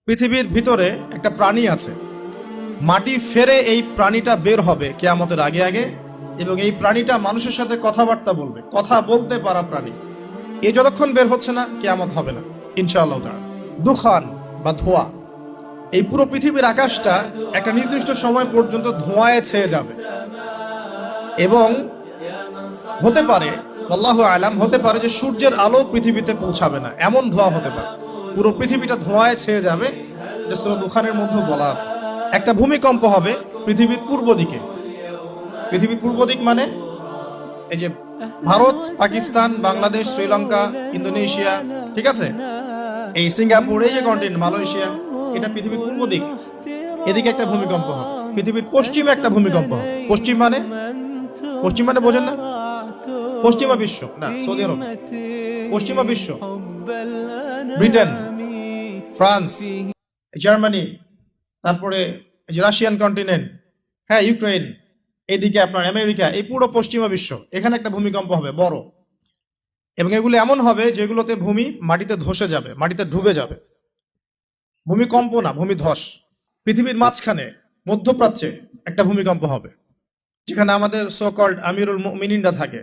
পৃথিবীর ভিতরে একটা প্রাণী আছে, মাটি ফেরে এই প্রাণীটা বের হবে কিয়ামতের আগে আগে, এবং এই প্রাণীটা মানুষের সাথে কথাবার্তা বলবে, কথা বলতে পারা প্রাণী। এই যতক্ষণ বের হচ্ছে না কিয়ামত হবে না ইনশাআল্লাহ তাআলা। দুখান বা ধোঁয়া, এই পুরো পৃথিবীর আকাশটা একটা নির্দিষ্ট সময় পর্যন্ত ধোঁয়ায় ছেয়ে যাবে, এবং হতে পারে আল্লাহু আলাম, হতে পারে যে সূর্যের আলো পৃথিবীতে পৌঁছাবে না, এমন ধোঁয়া হতে পারে। পুরো পৃথিবীটা ধোঁয়ায় ছেয়ে যাবে, যে সূরা দুখানের মধ্যে বলা আছে। একটা ভূমিকম্প হবে পৃথিবীর পূর্ব দিকে। পৃথিবীর পূর্ব দিক মানে এই যে ভারত, পাকিস্তান, বাংলাদেশ, শ্রীলঙ্কা, ইন্দোনেশিয়া, ঠিক আছে, এই সিঙ্গাপুর, এই যে কন্টিনেন্ট মালয়েশিয়া, এটা পৃথিবীর পূর্ব দিক। এদিকে একটা ভূমিকম্প হবে। পৃথিবীর পশ্চিমে একটা ভূমিকম্প হবে। পশ্চিম মানে, পশ্চিম মানে বোঝেন না? পশ্চিমা বিশ্ব না, সৌদি আরব, পশ্চিমা বিশ্ব, ব্রিটেন, ফ্রান্স, জার্মানি, তারপরে এই যে রাশিয়ান কন্টিনেন্ট, হ্যাঁ, ইউক্রেন, এদিকে আপনার আমেরিকা, এই পুরো পশ্চিমা বিশ্ব, এখানে একটা ভূমিকম্প হবে বড়। এবং এগুলো এমন হবে যেগুলোতে ভূমি মাটিতে ধসে যাবে, মাটিতে ডুবে যাবে। ভূমিকম্প না, ভূমিধস। পৃথিবীর মাঝখানে মধ্যপ্রাচ্যে একটা ভূমিকম্প হবে, যেখানে আমাদের সো কল্ড আমিরুল মুমিনিনরা থাকে।